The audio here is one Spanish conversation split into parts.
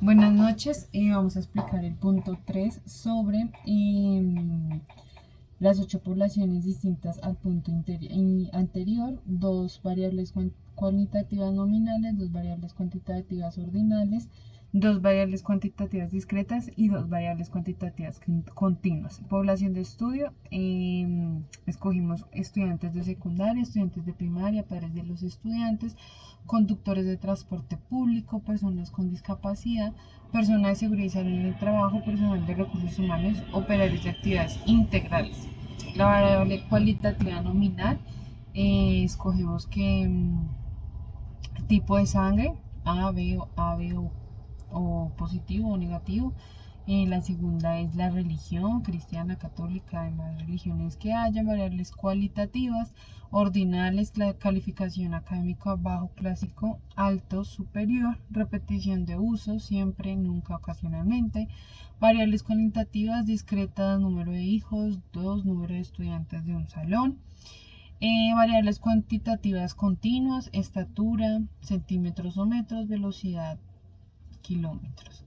Buenas noches, vamos a explicar el punto 3 sobre las ocho poblaciones distintas al punto anterior, dos variables cualitativas nominales, dos variables cuantitativas ordinales, dos variables cuantitativas discretas y dos variables cuantitativas continuas. Población de estudio, escogimos estudiantes de secundaria, estudiantes de primaria, padres de los estudiantes, conductores de transporte público, personas con discapacidad, personal de seguridad y salud en el trabajo, personal de recursos humanos, operarios de actividades integrales. La variable cualitativa nominal, escogemos que tipo de sangre, A, B o positivo o negativo. La segunda es la religión cristiana, católica, además religiones que haya, variables cualitativas, ordinales, la calificación académica bajo, clásico, alto, superior, repetición de uso, siempre, nunca, ocasionalmente, variables cualitativas discretas, número de hijos, dos, número de estudiantes de un salón, variables cuantitativas continuas, estatura, centímetros o metros, velocidad, kilómetros.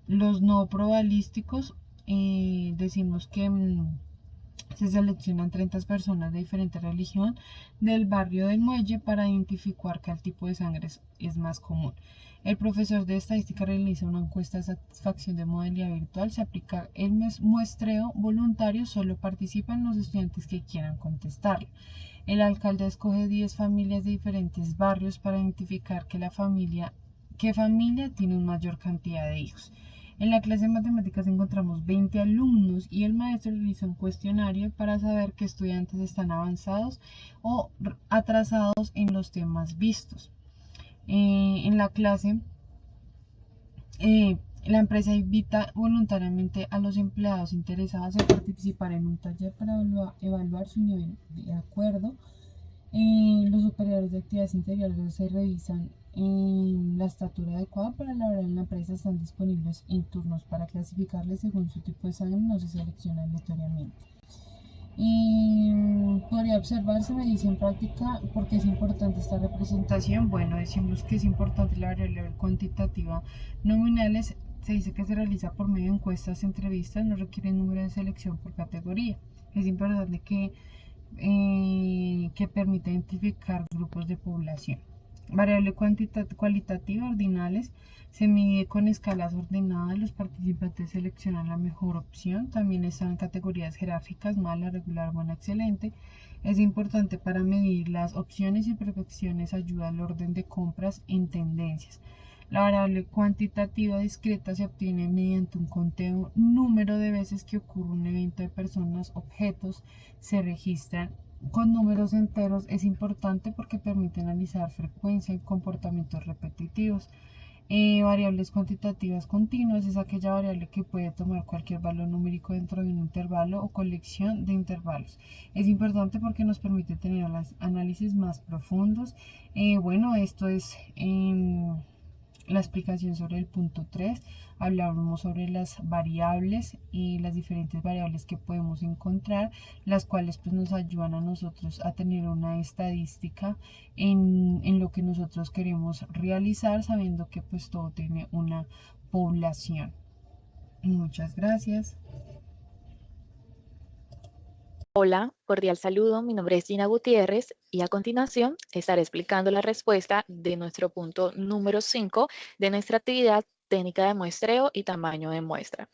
Los no probabilísticos, decimos que se seleccionan 30 personas de diferente religión del barrio del Muelle para identificar qué tipo de sangre es más común. El profesor de estadística realiza una encuesta de satisfacción de modalidad virtual. Se aplica el muestreo voluntario, solo participan los estudiantes que quieran contestarlo. El alcalde escoge 10 familias de diferentes barrios para identificar qué familia tiene una mayor cantidad de hijos. En la clase de matemáticas encontramos 20 alumnos y el maestro realiza un cuestionario para saber qué estudiantes están avanzados o atrasados en los temas vistos. En la clase, la empresa invita voluntariamente a los empleados interesados en participar en un taller para evaluar su nivel de acuerdo. Los operadores de actividades interiores se revisan la estatura adecuada para laborar en la empresa. Están disponibles en turnos para clasificarles según su tipo de sangre, no se selecciona aleatoriamente. Podría observarse, me dice en práctica, porque es importante esta representación. Bueno, decimos que es importante la variable cuantitativa nominales. Se dice que se realiza por medio de encuestas, entrevistas, no requiere número de selección por categoría. Es importante que permite identificar grupos de población. Variable cualitativa ordinales, se mide con escalas ordenadas, los participantes seleccionan la mejor opción, también están categorías jerárquicas, mala, regular, buena, excelente. Es importante para medir las opciones y perfecciones, ayuda al orden de compras en tendencias. La variable cuantitativa discreta se obtiene mediante un conteo número de veces que ocurre un evento de personas, objetos, se registran con números enteros. Es importante porque permite analizar frecuencia y comportamientos repetitivos. Variables cuantitativas continuas es aquella variable que puede tomar cualquier valor numérico dentro de un intervalo o colección de intervalos. Es importante porque nos permite tener análisis más profundos. Bueno, esto es la explicación sobre el punto 3. Hablamos sobre las variables y las diferentes variables que podemos encontrar, las cuales pues nos ayudan a nosotros a tener una estadística en lo que nosotros queremos realizar, sabiendo que pues todo tiene una población. Muchas gracias. Hola, cordial saludo. Mi nombre es Gina Gutiérrez y a continuación estaré explicando la respuesta de nuestro punto número 5 de nuestra actividad técnica de muestreo y tamaño de muestra.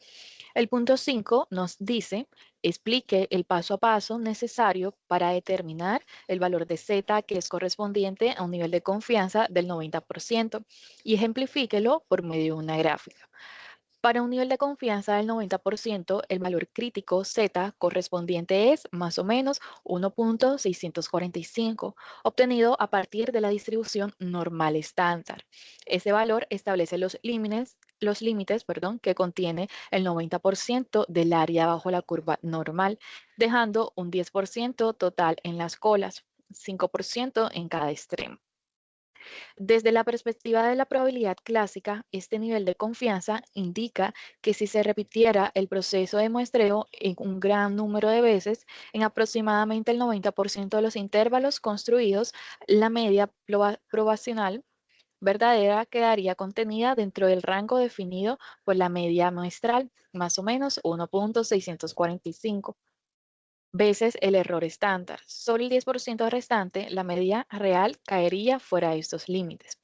El punto 5 nos dice, explique el paso a paso necesario para determinar el valor de Z que es correspondiente a un nivel de confianza del 90% y ejemplifíquelo por medio de una gráfica. Para un nivel de confianza del 90%, el valor crítico Z correspondiente es más o menos 1.645, obtenido a partir de la distribución normal estándar. Ese valor establece los límites, que contiene el 90% del área bajo la curva normal, dejando un 10% total en las colas, 5% en cada extremo. Desde la perspectiva de la probabilidad clásica, este nivel de confianza indica que si se repitiera el proceso de muestreo en un gran número de veces, en aproximadamente el 90% de los intervalos construidos, la media probacional verdadera quedaría contenida dentro del rango definido por la media muestral, más o menos 1.645 veces el error estándar. Solo el 10% restante, la media real, caería fuera de estos límites.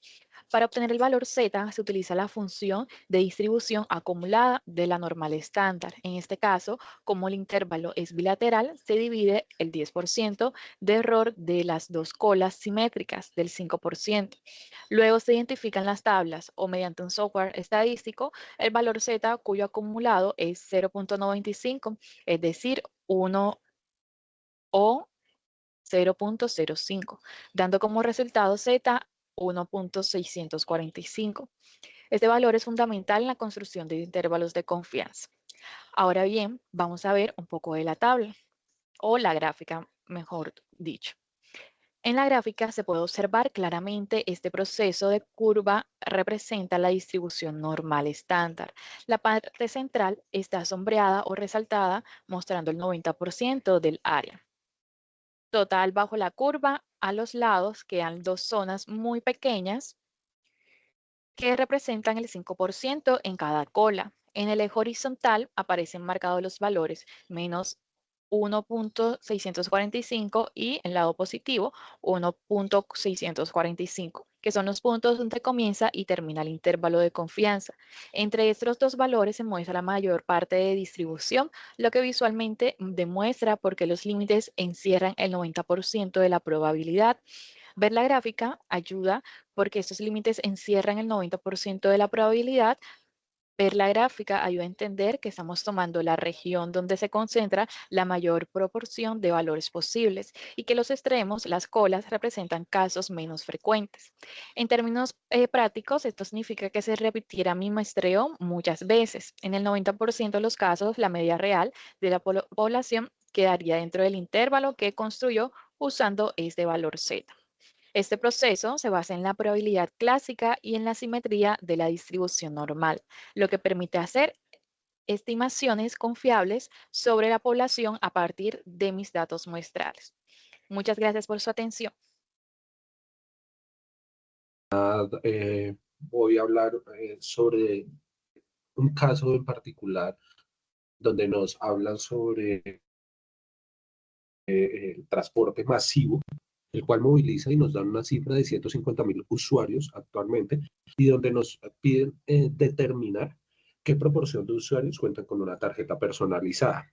Para obtener el valor Z se utiliza la función de distribución acumulada de la normal estándar. En este caso, como el intervalo es bilateral, se divide el 10% de error de las dos colas simétricas del 5%. Luego se identifican las tablas o mediante un software estadístico el valor Z cuyo acumulado es 0.95, es decir, 1 o 0.05, dando como resultado Z 1.645. Este valor es fundamental en la construcción de intervalos de confianza. Ahora bien, vamos a ver un poco de la tabla o la gráfica, mejor dicho. En la gráfica se puede observar claramente este proceso de curva representa la distribución normal estándar. La parte central está sombreada o resaltada mostrando el 90% del área. Total, bajo la curva, a los lados quedan dos zonas muy pequeñas que representan el 5% en cada cola. En el eje horizontal aparecen marcados los valores menos 1.645 y en el lado positivo 1.645, que son los puntos donde comienza y termina el intervalo de confianza. Entre estos dos valores se muestra la mayor parte de distribución, lo que visualmente demuestra por qué los límites encierran el 90% de la probabilidad. Ver la gráfica ayuda porque estos límites encierran el 90% de la probabilidad. Ver la gráfica ayuda a entender que estamos tomando la región donde se concentra la mayor proporción de valores posibles y que los extremos, las colas, representan casos menos frecuentes. En términos prácticos, esto significa que se repitiera mi muestreo muchas veces. En el 90% de los casos, la media real de la población quedaría dentro del intervalo que construyó usando este valor Z. Este proceso se basa en la probabilidad clásica y en la simetría de la distribución normal, lo que permite hacer estimaciones confiables sobre la población a partir de mis datos muestrales. Muchas gracias por su atención. Voy a hablar sobre un caso en particular donde nos hablan sobre el transporte masivo, el cual moviliza y nos dan una cifra de 150.000 usuarios actualmente, y donde nos piden determinar qué proporción de usuarios cuentan con una tarjeta personalizada.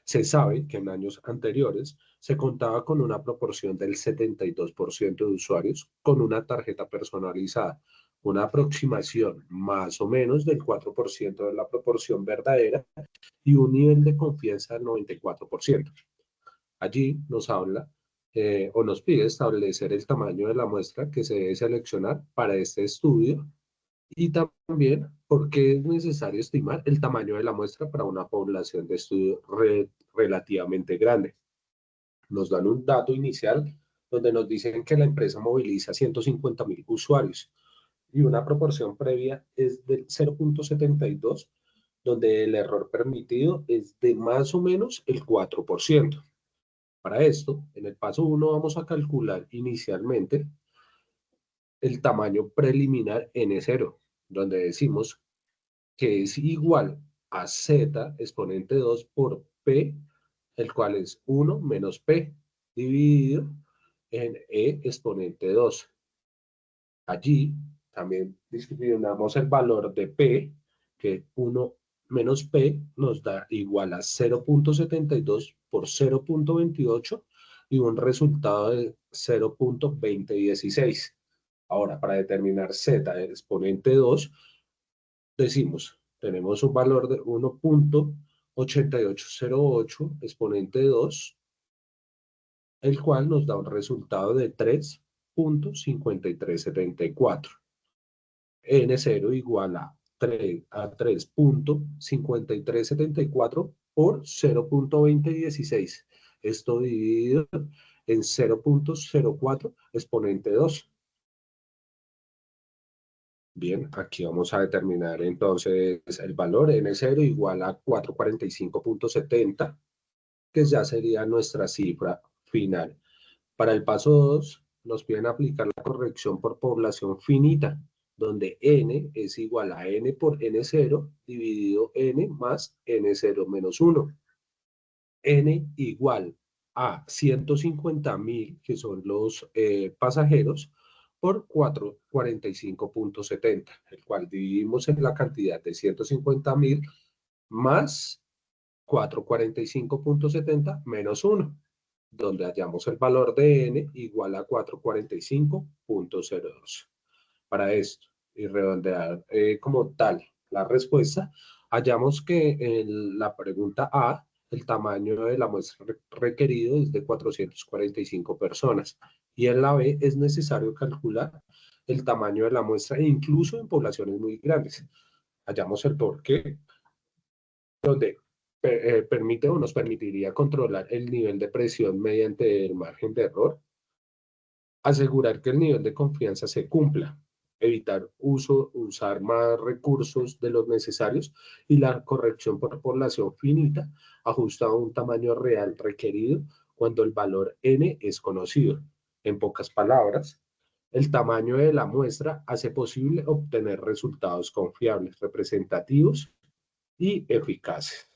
Se sabe que en años anteriores se contaba con una proporción del 72% de usuarios con una tarjeta personalizada, una aproximación más o menos del 4% de la proporción verdadera y un nivel de confianza del 94%. Allí nos habla o nos pide establecer el tamaño de la muestra que se debe seleccionar para este estudio y también por qué es necesario estimar el tamaño de la muestra para una población de estudio relativamente grande. Nos dan un dato inicial donde nos dicen que la empresa moviliza 150.000 usuarios y una proporción previa es del 0.72, donde el error permitido es de más o menos el 4%. Para esto, en el paso 1 vamos a calcular inicialmente el tamaño preliminar N0, donde decimos que es igual a Z exponente 2 por P, el cual es 1 menos P dividido en E exponente 2. Allí también discriminamos el valor de P, que 1 menos P nos da igual a 0.72 por 0.28 y un resultado de 0.2016. Ahora, para determinar Z exponente 2, decimos, tenemos un valor de 1.8808 exponente 2, el cual nos da un resultado de 3.5374. N0 igual a 3.5374 por 0.2016. Esto dividido en 0.04 exponente 2. Bien, aquí vamos a determinar entonces el valor N0 igual a 445.70, que ya sería nuestra cifra final. Para el paso 2, nos piden aplicar la corrección por población finita, donde n es igual a n por n0 dividido n más n0 menos 1. N igual a 150.000, que son los pasajeros, por 445.70, el cual dividimos en la cantidad de 150.000 más 445.70 menos 1, donde hallamos el valor de n igual a 445.02. Para esto, y redondear como tal la respuesta, hallamos que en la pregunta A, el tamaño de la muestra requerido es de 445 personas, y en la B es necesario calcular el tamaño de la muestra incluso en poblaciones muy grandes. Hallamos el porqué, donde permite o nos permitiría controlar el nivel de presión mediante el margen de error, asegurar que el nivel de confianza se cumpla, evitar usar más recursos de los necesarios y la corrección por población finita ajusta a un tamaño real requerido cuando el valor n es conocido. En pocas palabras, el tamaño de la muestra hace posible obtener resultados confiables, representativos y eficaces.